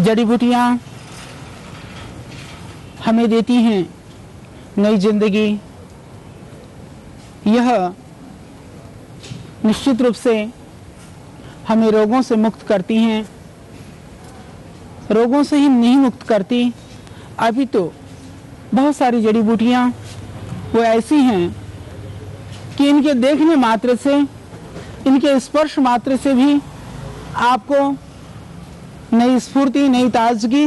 जड़ी बूटियाँ हमें देती हैं नई जिंदगी। यह निश्चित रूप से हमें रोगों से मुक्त करती हैं। रोगों से ही नहीं मुक्त करती, अभी तो बहुत सारी जड़ी बूटियाँ वो ऐसी हैं कि इनके देखने मात्र से, इनके स्पर्श मात्र से भी आपको नई स्फूर्ति, नई ताजगी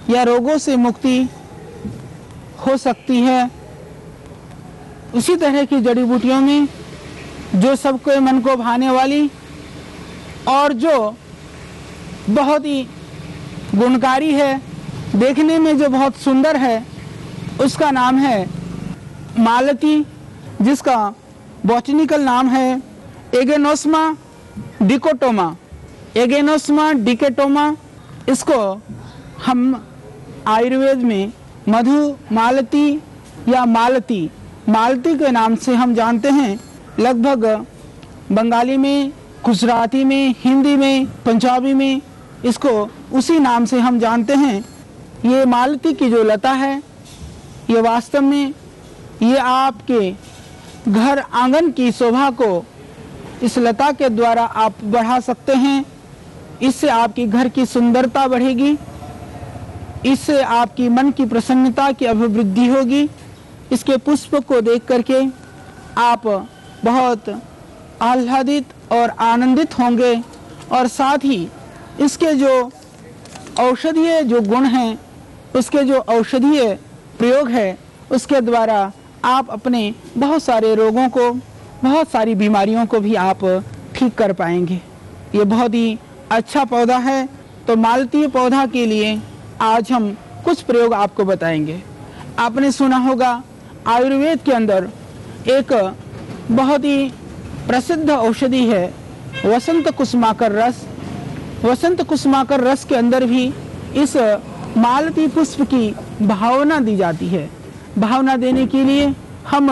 या रोगों से मुक्ति हो सकती है। उसी तरह की जड़ी बूटियों में जो सबके मन को भाने वाली और जो बहुत ही गुणकारी है, देखने में जो बहुत सुंदर है, उसका नाम है मालती, जिसका बॉटनिकल नाम है एगेनोस्मा डिकोटोमा। एगेनोस्मा डिकोटोमा, इसको हम आयुर्वेद में मधु मालती या मालती के नाम से हम जानते हैं। लगभग बंगाली में, गुजराती में, हिंदी में, पंजाबी में इसको उसी नाम से हम जानते हैं। ये मालती की जो लता है, ये वास्तव में ये आपके घर आंगन की शोभा को इस लता के द्वारा आप बढ़ा सकते हैं। इससे आपकी घर की सुंदरता बढ़ेगी, इससे आपकी मन की प्रसन्नता की अभिवृद्धि होगी। इसके पुष्प को देख करके आप बहुत आह्लादित और आनंदित होंगे, और साथ ही इसके जो औषधीय जो गुण हैं, उसके जो औषधीय प्रयोग है, उसके द्वारा आप अपने बहुत सारे रोगों को, बहुत सारी बीमारियों को भी आप ठीक कर पाएंगे। ये बहुत ही अच्छा पौधा है। तो मालती पौधा के लिए आज हम कुछ प्रयोग आपको बताएंगे। आपने सुना होगा आयुर्वेद के अंदर एक बहुत ही प्रसिद्ध औषधि है वसंत कुसुमाकर रस। वसंत कुसुमाकर रस के अंदर भी इस मालती पुष्प की भावना दी जाती है। भावना देने के लिए हम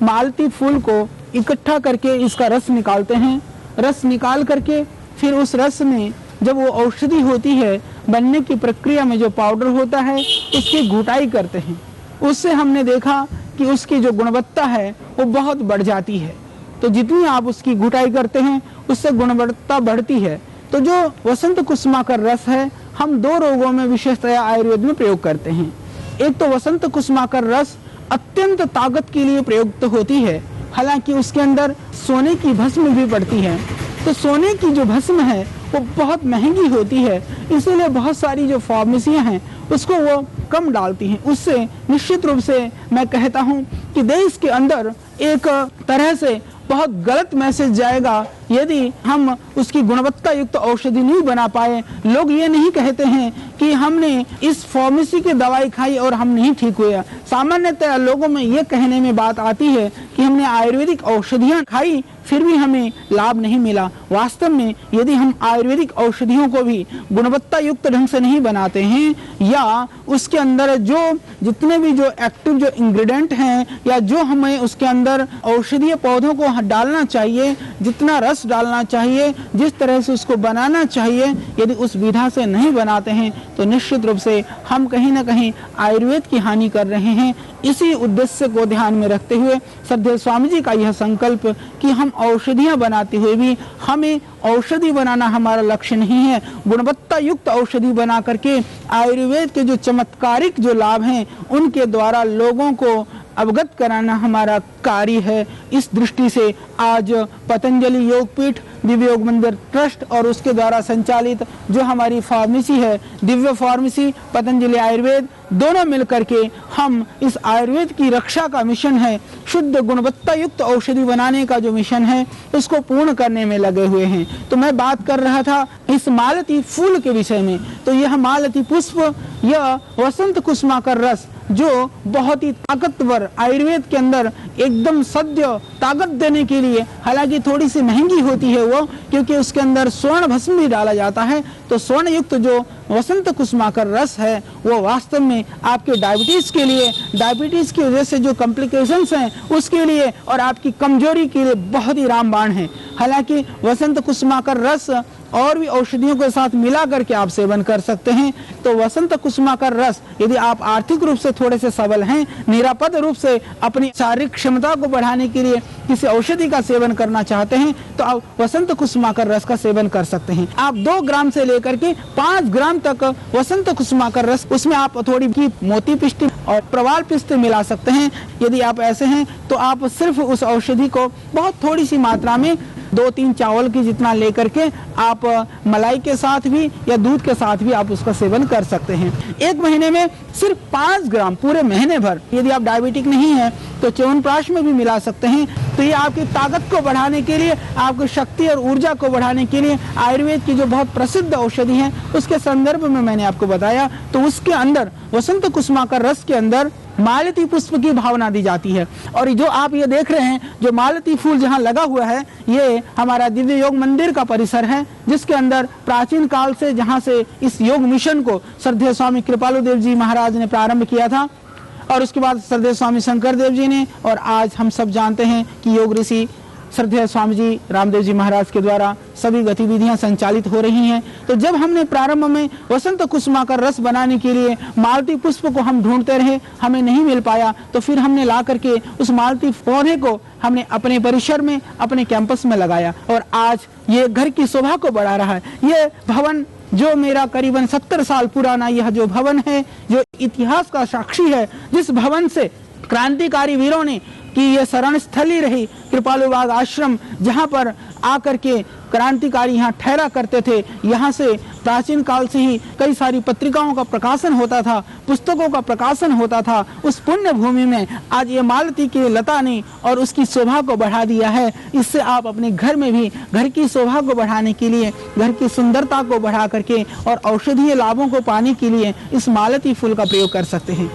मालती फूल को इकट्ठा करके इसका रस निकालते हैं। रस निकाल करके फिर उस रस में जब वो औषधि होती है, बनने की प्रक्रिया में जो पाउडर होता है, उसकी घुटाई करते हैं। उससे हमने देखा कि उसकी जो गुणवत्ता है वो बहुत बढ़ जाती है। तो जितनी आप उसकी घुटाई करते हैं, उससे गुणवत्ता बढ़ती है। तो जो वसंत कुसुमाकर रस है, हम दो रोगों में विशेषतया आयुर्वेद में प्रयोग करते हैं। एक तो वसंत कुसुमाकर रस अत्यंत ताकत के लिए प्रयुक्त होती है। हालांकि उसके अंदर सोने की भस्म भी पड़ती है। तो सोने की जो भस्म है वो बहुत महंगी होती है, इसीलिए बहुत सारी जो फार्मेसियां हैं उसको वो कम डालती हैं। उससे निश्चित रूप से मैं कहता हूं कि देश के अंदर एक तरह से बहुत गलत मैसेज जाएगा यदि हम उसकी गुणवत्ता युक्त औषधि नहीं बना पाए। लोग ये नहीं कहते हैं कि हमने इस फार्मेसी की दवाई खाई और हम नहीं ठीक हुए। सामान्यतः लोगों में ये कहने में बात आती है कि हमने आयुर्वेदिक औषधियां खाई फिर भी हमें लाभ नहीं मिला। वास्तव में यदि हम आयुर्वेदिक औषधियों को भी गुणवत्ता युक्त ढंग से नहीं बनाते हैं, या उसके अंदर जो जितने भी जो एक्टिव जो इंग्रेडिएंट हैं, या जो हमें उसके अंदर औषधीय पौधों को डालना चाहिए, जितना रस डालना चाहिए, जिस तरह से उसको बनाना चाहिए, यदि उस विधा से नहीं बनाते हैं तो निश्चित रूप से हम कहीं ना कहीं आयुर्वेद की हानि कर रहे हैं। इसी उद्देश्य को ध्यान में रखते हुए श्रद्धेय स्वामी जी का यह संकल्प कि हम औषधियां बनाते हुए भी हमें औषधि बनाना हमारा लक्ष्य नहीं है, गुणवत्ता युक्त औषधि बना करके आयुर्वेद के जो चमत्कारिक जो लाभ हैं उनके द्वारा लोगों को अवगत कराना हमारा कार्य है। इस दृष्टि से आज पतंजलि योगपीठ, दिव्य योग मंदिर ट्रस्ट और उसके द्वारा संचालित जो हमारी फार्मेसी है, दिव्य फार्मेसी, पतंजलि आयुर्वेद, दोनों मिलकर के हम इस आयुर्वेद की रक्षा का मिशन है, शुद्ध गुणवत्ता युक्त औषधि बनाने का जो मिशन है, उसको पूर्ण करने में लगे हुए हैं। तो मैं बात कर रहा था इस मालती फूल के विषय में। तो यह मालती पुष्प, यह वसंत कुसुमाकर रस जो बहुत ही ताकतवर आयुर्वेद के अंदर एकदम सद्य ताकत देने के लिए, हालांकि थोड़ी सी महंगी होती है वो, क्योंकि उसके अंदर स्वर्ण भस्म भी डाला जाता है। तो स्वर्ण युक्त जो वसंत कुसुमाकर रस है वो वास्तव में आपके डायबिटीज के लिए, डायबिटीज की वजह से जो कॉम्प्लिकेशंस हैं उसके लिए और आपकी कमजोरी के लिए बहुत ही रामबाण है। हालांकि वसंत कुसुमाकर रस और भी औषधियों के साथ मिला करके आप सेवन कर सकते हैं। तो वसंत कुसुमाकर रस, यदि आप आर्थिक रूप से थोड़े से सबल हैं, निरापद रूप से अपनी शारीरिक क्षमता को बढ़ाने के लिए किसी औषधि का सेवन करना चाहते हैं, तो आप वसंत कुसुमाकर रस का सेवन कर सकते हैं। आप 2 ग्राम से लेकर के 5 ग्राम तक वसंत कुसुमाकर रस, उसमें आप थोड़ी की मोती पिष्ट और प्रवाल पिष्ट मिला सकते हैं। यदि आप ऐसे हैं तो आप सिर्फ उस औषधि को बहुत थोड़ी सी मात्रा में 2-3 चावल की जितना लेकर के आप मलाई के साथ भी या दूध के साथ भी आप उसका सेवन कर सकते हैं। 1 महीने में सिर्फ 5 ग्राम पूरे महीने भर। यदि आप डायबिटिक नहीं है तो च्यवनप्राश में भी मिला सकते हैं। तो ये आपकी ताकत को बढ़ाने के लिए, आपकी शक्ति और ऊर्जा को बढ़ाने के लिए आयुर्वेद की जो बहुत प्रसिद्ध औषधि है उसके संदर्भ में मैंने आपको बताया। तो उसके अंदर वसंत कुसुमाकर रस के अंदर मालती पुष्प की भावना दी जाती है। और जो आप ये देख रहे हैं, जो मालती फूल जहाँ लगा हुआ है, ये हमारा दिव्य योग मंदिर का परिसर है, जिसके अंदर प्राचीन काल से, जहाँ से इस योग मिशन को श्रद्धेय स्वामी कृपालु देव जी महाराज ने प्रारंभ किया था, और उसके बाद श्रद्धेय स्वामी शंकर देव जी ने, और आज हम सब जानते हैं कि योग ऋषि श्रद्धेय स्वामी जी रामदेव जी महाराज के द्वारा सभी गतिविधियां संचालित हो रही हैं। तो जब हमने प्रारंभ में वसंत कुसुमाकर रस बनाने के लिए मालती पुष्प को हम ढूंढते रहे, हमें नहीं मिल पाया, तो फिर हमने ला करके उस मालती पौधे को हमने अपने परिसर में, अपने कैंपस में लगाया, और आज ये घर की शोभा को बढ़ा रहा है। ये भवन जो मेरा करीबन 70 साल पुराना यह जो भवन है, जो इतिहास का साक्षी है, जिस भवन से क्रांतिकारी वीरों ने कि ये शरण स्थली रही, कृपालु बाग आश्रम, जहाँ पर आकर के क्रांतिकारी यहाँ ठहरा करते थे। यहाँ से प्राचीन काल से ही कई सारी पत्रिकाओं का प्रकाशन होता था, पुस्तकों का प्रकाशन होता था। उस पुण्य भूमि में आज ये मालती की लता ने और उसकी शोभा को बढ़ा दिया है। इससे आप अपने घर में भी घर की शोभा को बढ़ाने के लिए, घर की सुंदरता को बढ़ा करके और औषधीय लाभों को पाने के लिए इस मालती फूल का प्रयोग कर सकते हैं।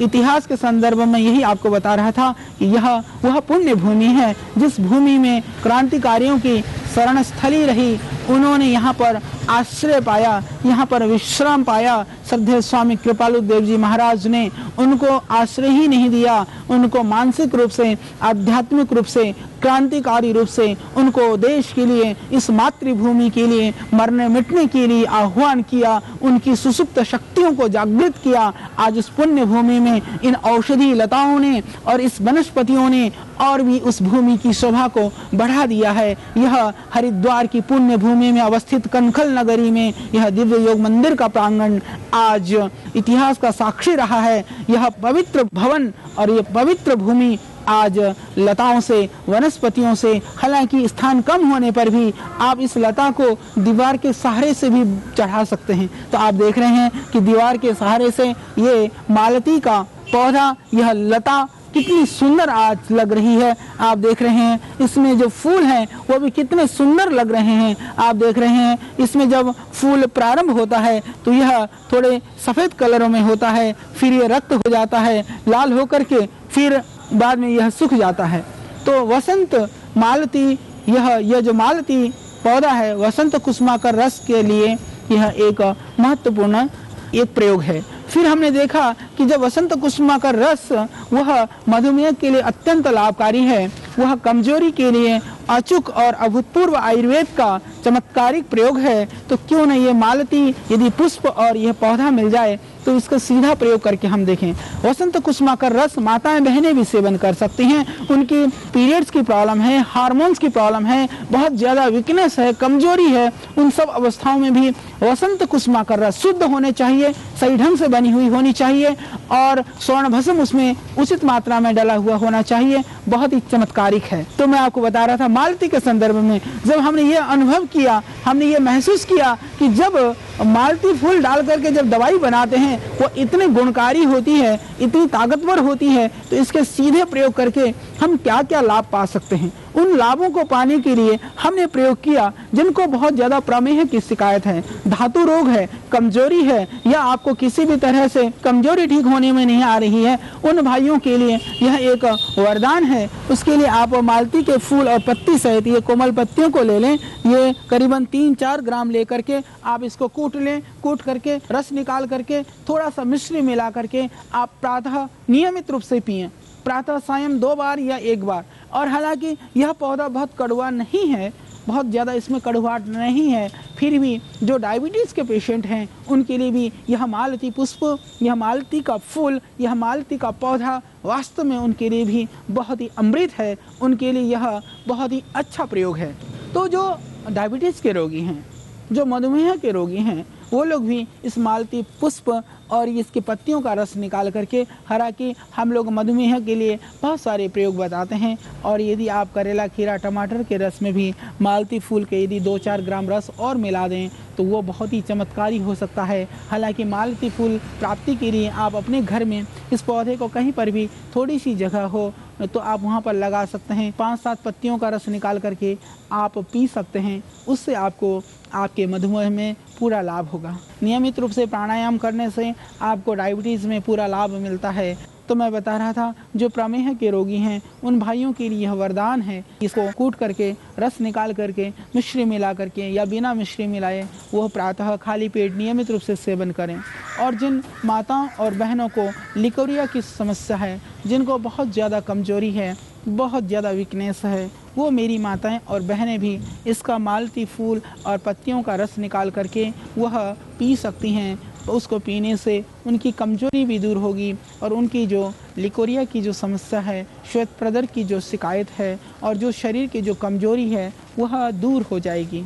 इतिहास के संदर्भ में यही आपको बता रहा था कि यह वह पुण्य भूमि है जिस भूमि में क्रांतिकारियों की शरण स्थली रही। उन्होंने यहाँ पर आश्रय पाया, यहाँ पर विश्राम पाया। श्रद्धेय स्वामी कृपालु देव जी महाराज ने उनको आश्रय ही नहीं दिया, उनको मानसिक रूप से, आध्यात्मिक रूप से, क्रांतिकारी रूप से उनको देश के लिए, इस मातृभूमि के लिए मरने मिटने के लिए आह्वान किया, उनकी सुसुप्त शक्तियों को जागृत किया। आज इस पुण्य भूमि में इन औषधि लताओं ने और इस वनस्पतियों ने और भी उस भूमि की शोभा को बढ़ा दिया है। यह हरिद्वार की पुण्य भूमि में अवस्थित कनखल नगरी में यह दिव्य योग मंदिर का प्रांगण आज इतिहास का साक्षी रहा है। यह पवित्र भवन और यह पवित्र भूमि आज लताओं से, वनस्पतियों से, हालांकि स्थान कम होने पर भी आप इस लता को दीवार के सहारे से भी चढ़ा सकते हैं। तो आप देख रहे हैं कि दीवार के सहारे से ये मालती का पौधा, यह लता कितनी सुंदर आज लग रही है। आप देख रहे हैं इसमें जो फूल हैं वो भी कितने सुंदर लग रहे हैं। आप देख रहे हैं इसमें जब फूल प्रारंभ होता है तो यह थोड़े सफेद कलरों में होता है, फिर ये रक्त हो जाता है, लाल होकर के फिर बाद में यह सूख जाता है। तो वसंत मालती, यह जो मालती पौधा है, वसंत कुसुमाकर रस के लिए यह एक महत्वपूर्ण एक प्रयोग है। फिर हमने देखा कि जब वसंत कुसुमाकर रस वह मधुमेह के लिए अत्यंत लाभकारी है, वह कमजोरी के लिए अचूक और अभूतपूर्व आयुर्वेद का चमत्कारिक प्रयोग है, तो क्यों न ये मालती यदि पुष्प और यह पौधा मिल जाए तो इसका सीधा प्रयोग करके हम देखें। वसंत कुसुमाकर रस माताएं बहनें भी सेवन कर सकती हैं। उनकी पीरियड्स की प्रॉब्लम है, हार्मोन्स की प्रॉब्लम है, बहुत ज़्यादा वीकनेस है, कमजोरी है, उन सब अवस्थाओं में भी वसंत कुसुमाकर रस शुद्ध होने चाहिए, सही ढंग से बनी हुई होनी चाहिए और स्वर्ण भस्म उसमें उचित मात्रा में डला हुआ होना चाहिए। बहुत ही चमत्कारिक है। तो मैं आपको बता रहा था मालती के संदर्भ में, जब हमने ये अनुभव किया, हमने ये महसूस किया कि जब मालती फूल डाल करके जब दवाई बनाते हैं वो इतनी गुणकारी होती है, इतनी ताकतवर होती है, तो इसके सीधे प्रयोग करके हम क्या क्या लाभ पा सकते हैं। उन लाभों को पाने के लिए हमने प्रयोग किया। जिनको बहुत ज्यादा प्रमेह की शिकायत है, धातु रोग है, कमजोरी है, या आपको किसी भी तरह से कमजोरी ठीक होने में नहीं आ रही है, उन भाइयों के लिए यह एक वरदान है। उसके लिए आप मालती के फूल और पत्ती सहित ये कोमल पत्तियों को ले लें। ये करीबन 3-4 ग्राम लेकर के आप इसको कूट लें। कूट करके रस निकाल करके थोड़ा सा मिश्री मिला करके आप प्रातः नियमित रूप से पिएं, प्रातः सायं 2 बार या 1 बार। और हालांकि यह पौधा बहुत कड़वा नहीं है, बहुत ज़्यादा इसमें कड़वाहट नहीं है, फिर भी जो डायबिटीज़ के पेशेंट हैं उनके लिए भी यह मालती पुष्प, यह मालती का फूल, यह मालती का पौधा वास्तव में उनके लिए भी बहुत ही अमृत है, उनके लिए यह बहुत ही अच्छा प्रयोग है। तो जो डायबिटीज़ के रोगी हैं, जो मधुमेह के रोगी हैं, वो लोग भी इस मालती पुष्प और इसकी पत्तियों का रस निकाल करके, हालांकि हम लोग मधुमेह के लिए बहुत सारे प्रयोग बताते हैं, और यदि आप करेला, खीरा, टमाटर के रस में भी मालती फूल के यदि 2-4 ग्राम रस और मिला दें तो वो बहुत ही चमत्कारी हो सकता है। हालांकि मालती फूल प्राप्ति के लिए आप अपने घर में इस पौधे को कहीं पर भी थोड़ी सी जगह हो तो आप वहाँ पर लगा सकते हैं। 5-7 पत्तियों का रस निकाल करके आप पी सकते हैं, उससे आपको आपके मधुमेह में पूरा लाभ होगा। नियमित रूप से प्राणायाम करने से आपको डायबिटीज़ में पूरा लाभ मिलता है। तो मैं बता रहा था, जो प्रमेह के रोगी हैं उन भाइयों के लिए यह वरदान है। इसको कूट करके, रस निकाल करके, मिश्री मिला करके या बिना मिश्री मिलाए वह प्रातः खाली पेट नियमित रूप से सेवन करें। और जिन माताओं और बहनों को लिकोरिया की समस्या है, जिनको बहुत ज़्यादा कमजोरी है, बहुत ज़्यादा वीकनेस है, वो मेरी माताएं और बहनें भी इसका मालती फूल और पत्तियों का रस निकाल करके वह पी सकती हैं। तो उसको पीने से उनकी कमजोरी भी दूर होगी और उनकी जो लिकोरिया की जो समस्या है, श्वेत प्रदर की जो शिकायत है और जो शरीर की जो कमजोरी है वह दूर हो जाएगी।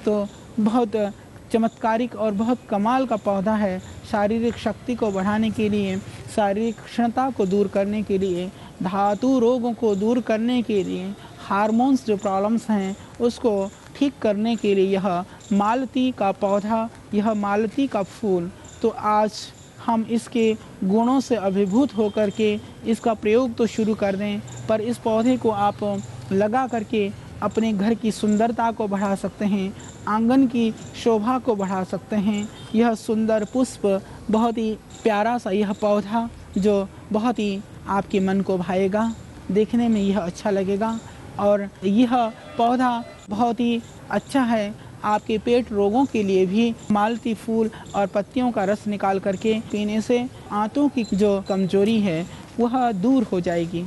तो बहुत चमत्कारिक और बहुत कमाल का पौधा है। शारीरिक शक्ति को बढ़ाने के लिए, शारीरिक क्षणता को दूर करने के लिए, धातु रोगों को दूर करने के लिए, हार्मोन्स जो प्रॉब्लम्स हैं उसको ठीक करने के लिए यह मालती का पौधा, यह मालती का फूल। तो आज हम इसके गुणों से अभिभूत होकर के इसका प्रयोग तो शुरू कर दें, पर इस पौधे को आप लगा करके अपने घर की सुंदरता को बढ़ा सकते हैं, आंगन की शोभा को बढ़ा सकते हैं। यह सुंदर पुष्प, बहुत ही प्यारा सा यह पौधा जो बहुत ही आपके मन को भाएगा, देखने में यह अच्छा लगेगा। और यह पौधा बहुत ही अच्छा है आपके पेट रोगों के लिए भी। मालती फूल और पत्तियों का रस निकाल करके पीने से आंतों की जो कमजोरी है वह दूर हो जाएगी।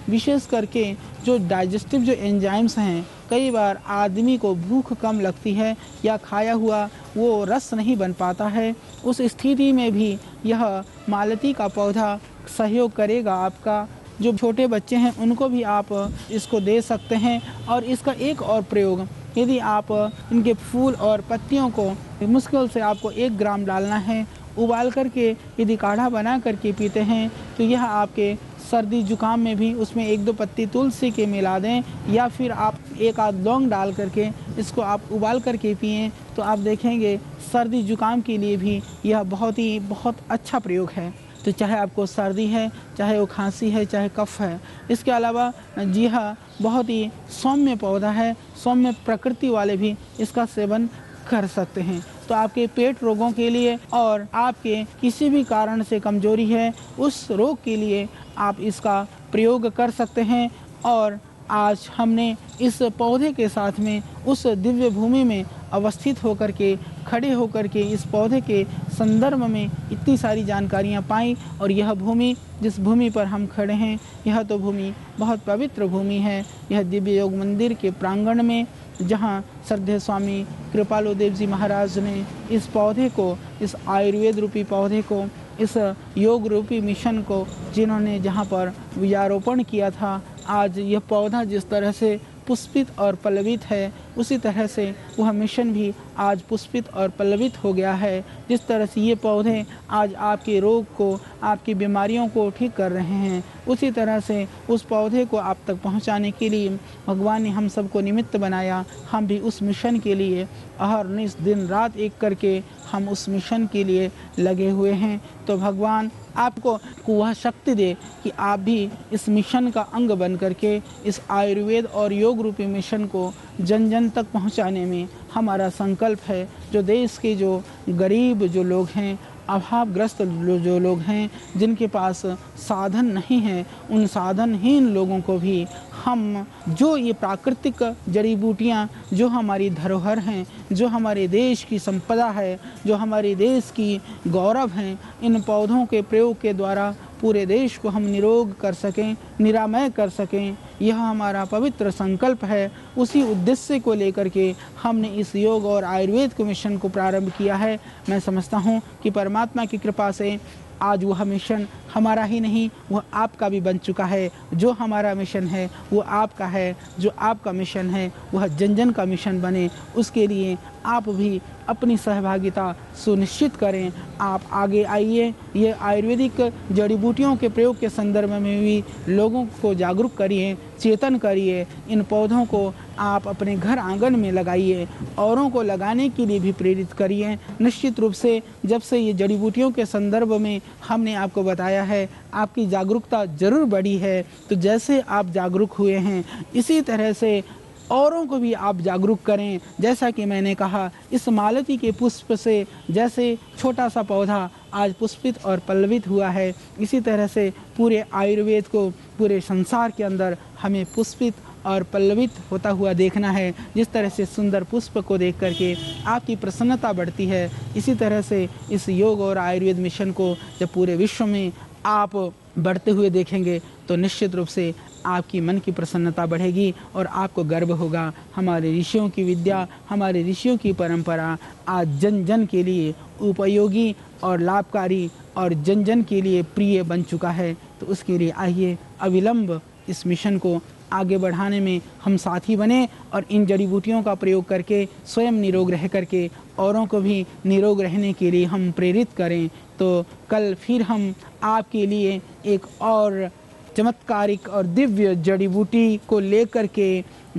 विशेष करके जो डाइजेस्टिव जो एंजाइम्स हैं, कई बार आदमी को भूख कम लगती है या खाया हुआ वो रस नहीं बन पाता है, उस स्थिति में भी यह मालती का पौधा सहयोग करेगा आपका। जो छोटे बच्चे हैं उनको भी आप इसको दे सकते हैं। और इसका एक और प्रयोग, यदि आप इनके फूल और पत्तियों को मुश्किल से आपको 1 ग्राम डालना है, उबाल करके यदि काढ़ा बना करके पीते हैं तो यह आपके सर्दी जुकाम में भी उसमें 1-2 पत्ती तुलसी के मिला दें, या फिर आप 1 आध लौंग डाल करके इसको आप उबाल करके पिएं तो आप देखेंगे सर्दी जुकाम के लिए भी यह बहुत अच्छा प्रयोग है। तो चाहे आपको सर्दी है, चाहे वो खांसी है, चाहे कफ है। इसके अलावा जी हाँ, बहुत ही सौम्य पौधा है, सौम्य प्रकृति वाले भी इसका सेवन कर सकते हैं। तो आपके पेट रोगों के लिए और आपके किसी भी कारण से कमजोरी है उस रोग के लिए आप इसका प्रयोग कर सकते हैं। और आज हमने इस पौधे के साथ में उस दिव्य भूमि में अवस्थित होकर के, खड़े होकर के इस पौधे के संदर्भ में इतनी सारी जानकारियाँ पाई। और यह भूमि, जिस भूमि पर हम खड़े हैं, यह तो भूमि बहुत पवित्र भूमि है। यह दिव्य योग मंदिर के प्रांगण में, जहाँ श्रद्धेय स्वामी कृपालु देव जी महाराज ने इस पौधे को, इस आयुर्वेद रूपी पौधे को, इस योग रूपी मिशन को जिन्होंने जहाँ पर बीजारोपण किया था, आज यह पौधा जिस तरह से पुष्पित और पल्लवित है, उसी तरह से वह मिशन भी आज पुष्पित और पल्लवित हो गया है। जिस तरह से ये पौधे आज आपके रोग को, आपकी बीमारियों को ठीक कर रहे हैं, उसी तरह से उस पौधे को आप तक पहुंचाने के लिए भगवान ने हम सबको निमित्त बनाया। हम भी उस मिशन के लिए अहरनिश दिन रात एक करके हम उस मिशन के लिए लगे हुए हैं। तो भगवान आपको वह शक्ति दे कि आप भी इस मिशन का अंग बन करके इस आयुर्वेद और योग रूपी मिशन को जन जन तक पहुंचाने में हमारा संकल्प है। जो देश के जो गरीब जो लोग हैं, अभावग्रस्त जो लोग हैं, जिनके पास साधन नहीं है, उन साधनहीन लोगों को भी हम जो ये प्राकृतिक जड़ी बूटियाँ जो हमारी धरोहर हैं, जो हमारे देश की संपदा है, जो हमारे देश की गौरव हैं, इन पौधों के प्रयोग के द्वारा पूरे देश को हम निरोग कर सकें, निरामय कर सकें, यह हमारा पवित्र संकल्प है। उसी उद्देश्य को लेकर के हमने इस योग और आयुर्वेद के मिशन को प्रारंभ किया है। मैं समझता हूँ कि परमात्मा की कृपा से आज वह मिशन हमारा ही नहीं, वह आपका भी बन चुका है। जो हमारा मिशन है वो आपका है, जो आपका मिशन है वह जन जन का मिशन बने, उसके लिए आप भी अपनी सहभागिता सुनिश्चित करें। आप आगे आइए, ये आयुर्वेदिक जड़ी बूटियों के प्रयोग के संदर्भ में भी लोगों को जागरूक करिए, चेतन करिए। इन पौधों को आप अपने घर आंगन में लगाइए, औरों को लगाने के लिए भी प्रेरित करिए। निश्चित रूप से जब से ये जड़ी बूटियों के संदर्भ में हमने आपको बताया है, आपकी जागरूकता जरूर बढ़ी है। तो जैसे आप जागरूक हुए हैं, इसी तरह से औरों को भी आप जागरूक करें। जैसा कि मैंने कहा, इस मालती के पुष्प से जैसे छोटा सा पौधा आज पुष्पित और पल्लवित हुआ है, इसी तरह से पूरे आयुर्वेद को पूरे संसार के अंदर हमें पुष्पित और पल्लवित होता हुआ देखना है। जिस तरह से सुंदर पुष्प को देख करके आपकी प्रसन्नता बढ़ती है, इसी तरह से इस योग और आयुर्वेद मिशन को जब पूरे विश्व में आप बढ़ते हुए देखेंगे तो निश्चित रूप से आपकी मन की प्रसन्नता बढ़ेगी और आपको गर्व होगा। हमारे ऋषियों की विद्या, हमारे ऋषियों की परंपरा आज जन जन के लिए उपयोगी और लाभकारी और जन जन के लिए प्रिय बन चुका है। तो उसके लिए आइए अविलंब इस मिशन को आगे बढ़ाने में हम साथी बने और इन जड़ी बूटियों का प्रयोग करके स्वयं निरोग रह करके औरों को भी निरोग रहने के लिए हम प्रेरित करें। तो कल फिर हम आपके लिए एक और चमत्कारिक और दिव्य जड़ी बूटी को लेकर के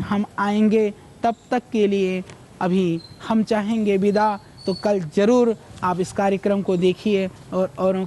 हम आएंगे। तब तक के लिए अभी हम चाहेंगे विदा। तो कल ज़रूर आप इस कार्यक्रम को देखिए और औरों